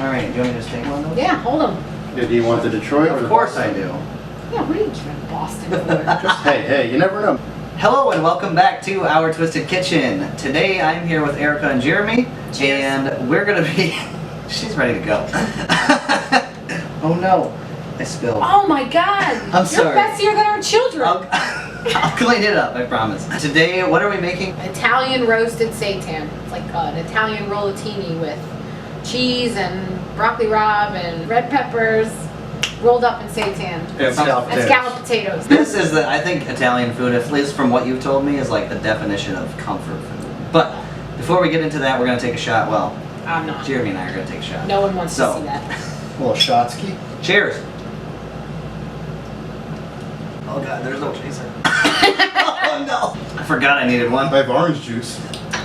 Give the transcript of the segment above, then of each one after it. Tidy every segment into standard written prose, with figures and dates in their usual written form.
Alright, do you want me to just take one of those? Yeah, hold them. Yeah, do you want the Detroit or Of the course I do. Yeah, what are you from Boston for? Just, hey, you never know. Hello and welcome back to Our Twisted Kitchen. Today I'm here with Erica and Jeremy. Cheers. And we're gonna be... She's ready to go. Oh no, I spilled. Oh my god! I'm sorry. You're messier than our children. I'll clean it up, I promise. Today, what are we making? Italian-roasted Seitan. It's like an Italian rollatini with cheese and broccoli rabe and red peppers rolled up in seitan. And scalloped And potatoes. scalloped potatoes. This is, I think, Italian food, at least from what you've told me, is like the definition of comfort food. But before we get into that, we're gonna take a shot. Well, I'm not. Jeremy and I are gonna take a shot. No one wants to see that. A little Shotsky. Cheers. Oh god, there's no chaser. Oh no. I forgot I needed one. I have orange juice.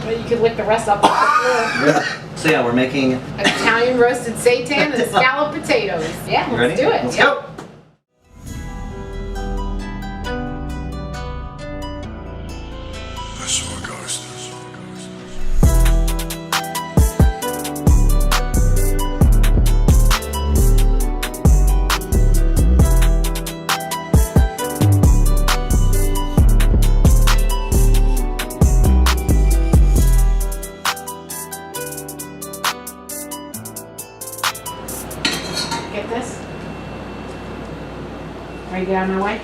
Well, you could lick the rest up off the floor. Yeah. So yeah, we're making... Italian roasted seitan and scalloped potatoes. Yeah, You let's ready? do it. Let's Yep. go. That's how it goes. Get this. Ready to get out of my way?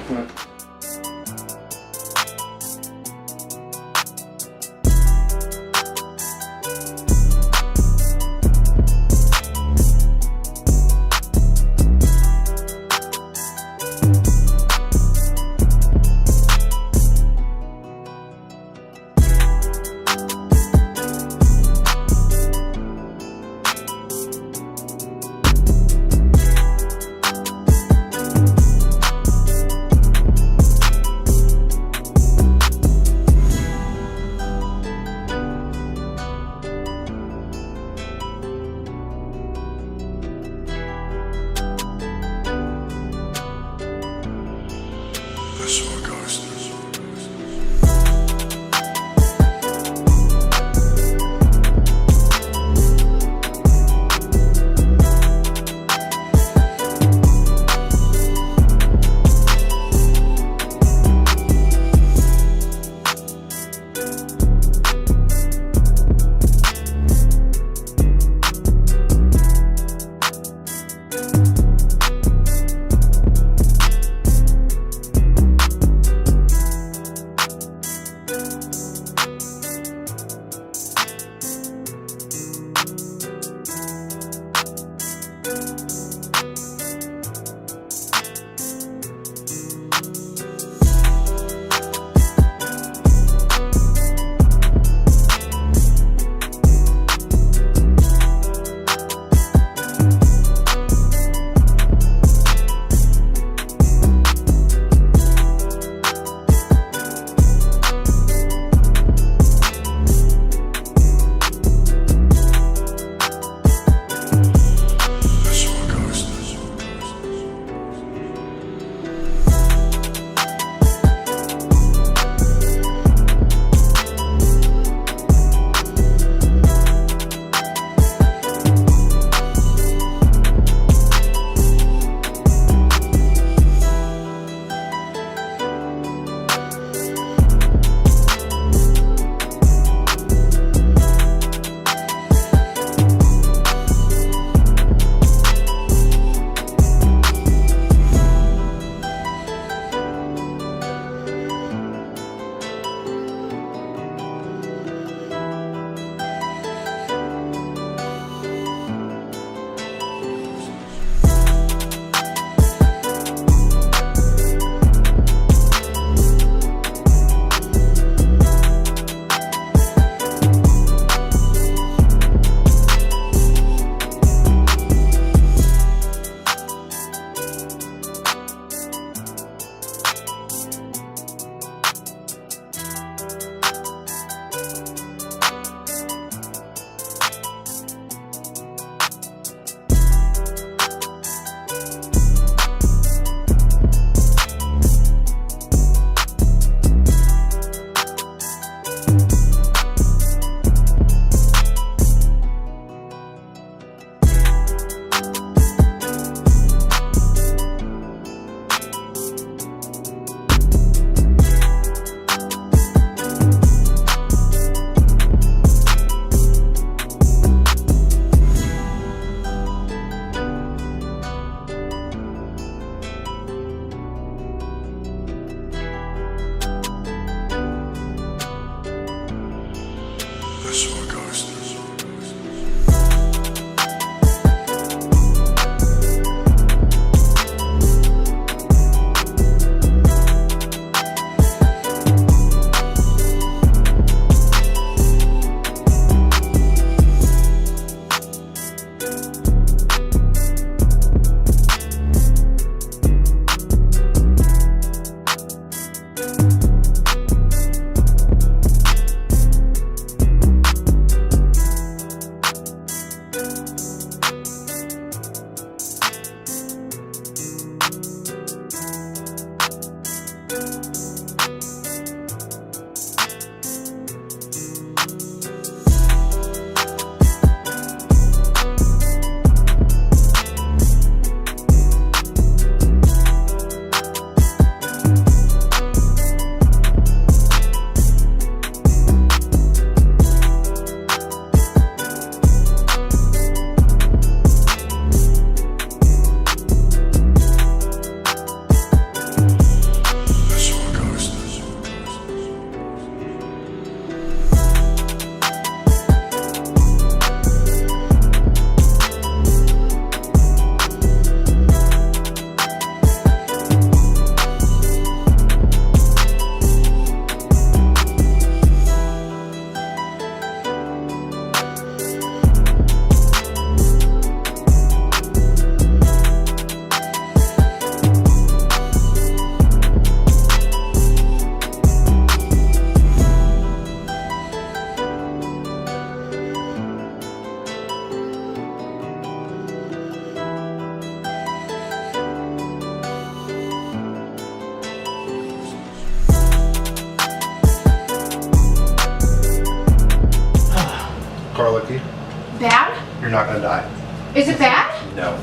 you're not gonna die. Is it bad? No.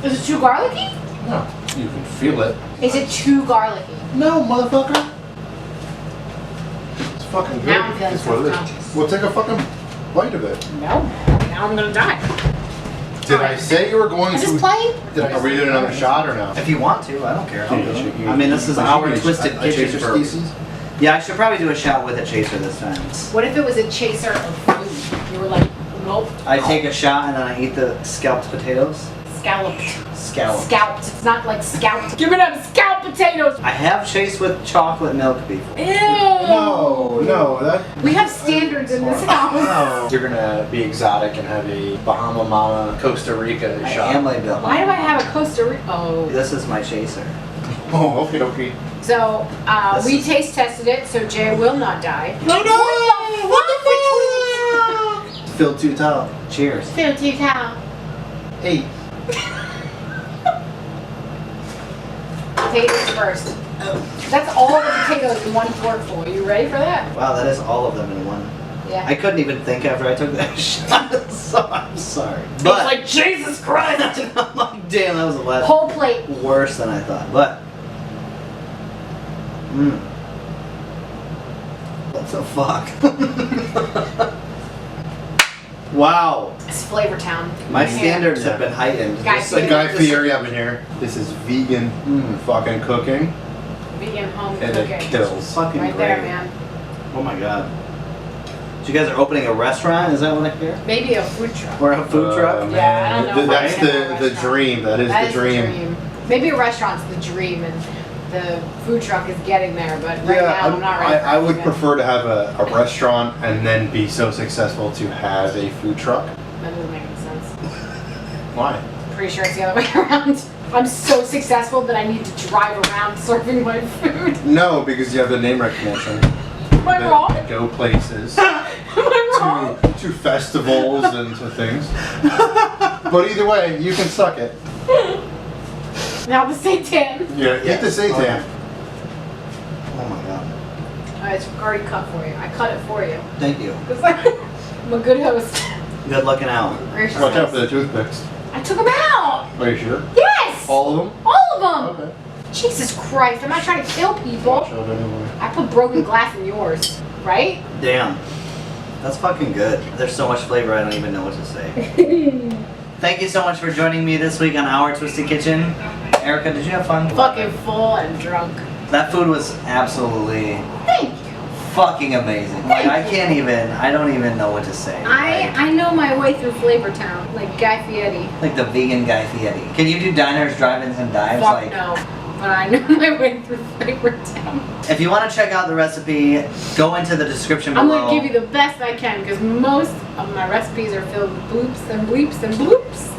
Is it too garlicky? No. You can feel it. Is it too garlicky? No, motherfucker. It's fucking good. Now I'm feeling It's what it is. self-conscious. We'll take a fucking bite of it. No. Now I'm gonna die. Did I say you were going I'm to? just playing. Are we doing another shot or no? If you want to, I don't care. I'll do You- it. you- I mean, this is you- our you- twisted a kitchen chaser for. species? Yeah, I should probably do a shot with a chaser this time. What if it was a chaser of food? You were like, nope. I take a shot and then I eat the scalloped potatoes. Scalloped. Scalloped. Scalped. It's not like scalped. Give me them scalped potatoes. I have chased with chocolate milk before. Ew. No, that. We have standards in this house. No. You're gonna be exotic and have a Bahama Mama Costa Rica I shot. am like Bill. Why do I have a Costa Rica? Oh. This is my chaser. Oh, okay, okay. So, This we is- taste tested it, so Jay will not die. No, no! What the fuck? Filled too tall. Cheers. 50 cow. 8. Potatoes first. That's all the potatoes in one forkful. You ready for that? Wow, that is all of them in one. Yeah. I couldn't even think after I took that shot, so I'm sorry. But It's like, Jesus Christ! I'm like, damn, that was a lot Whole plate. worse than I thought. But, what the fuck? Wow, It's Flavor Town. my Right here. standards have been heightened. Guy Just Fieri. Guy Fieri up in here. This is vegan fucking cooking, Vegan home and cooking. it kills. fucking Right great. there, man. Oh my god. So you guys are opening a restaurant? Is that what I hear? Maybe a food truck. Or a food truck? Yeah, I don't know if That's I can have a the restaurant. dream. That is That the dream. Maybe a restaurant's the dream, and the food truck is getting there. But right now, I'm not ready. I would for it. prefer to have a restaurant and then be so successful to have a food truck. That doesn't make any sense. Why? Pretty sure it's the other way around. I'm so successful that I need to drive around serving my food. No, because you have the name recognition. Am I wrong? That go places. Am I wrong? to festivals and to things. But either way, you can suck it. Now the Seitan. Yeah, eat the seitan. Oh my god. Alright, it's already cut for you. I cut it for you. Thank you. Because I'm a good host. Good looking out. Gracious Watch out host. for the toothpicks. I took them out. Are you sure? Yes. All of them? All of them. Okay. Jesus Christ! I'm not trying to kill people. Watch out anyway. I put broken glass in yours, right? Damn. That's fucking good. There's so much flavor I don't even know what to say. Thank you so much for joining me this week on Our Twisted Kitchen. Erika, did you have fun? Fucking full and drunk. That food was absolutely Thank you. fucking amazing. Like I don't even know what to say. I know my way through Flavor Town, like Guy Fieri. Like the vegan Guy Fieri. Can you do diners, drive-ins, and dives? Fuck Like, no. But I know my way through Flavor Town. if you want to check out the recipe, go into the description I'm below. gonna give you the best I can because most of my recipes are filled with bloops and bleeps and bloops.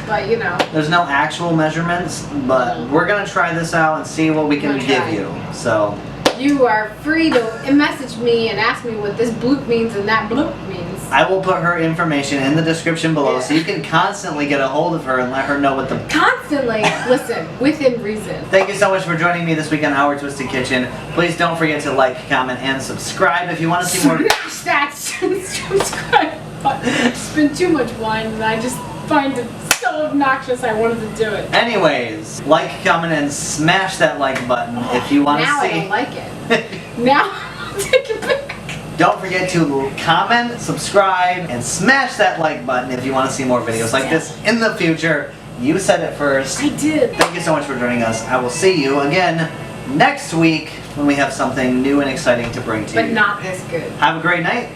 But you know. There's no actual measurements, but we're gonna try this out and see what we can Gonna give try. you. So, You are free to message me and ask me what this bloop means and that bloop means. I will put her information in the description below so you can constantly get a hold of her and let her know what the... Constantly listen, within reason. Thank you so much for joining me this week on Our Twisted Kitchen. Please don't forget to like, comment, and subscribe if you want to see more... Smash that subscribe button. It's been too much wine and I just find it so obnoxious I wanted to do it. Anyways, like, comment, and smash that like button if you want to Now see... I don't like it. Now I'll take it back. Don't forget to comment, subscribe, and smash that like button if you want to see more videos like this in the future. You said it first. I did. Thank you so much for joining us. I will see you again next week when we have something new and exciting to bring to But you. not this good. Have a great night.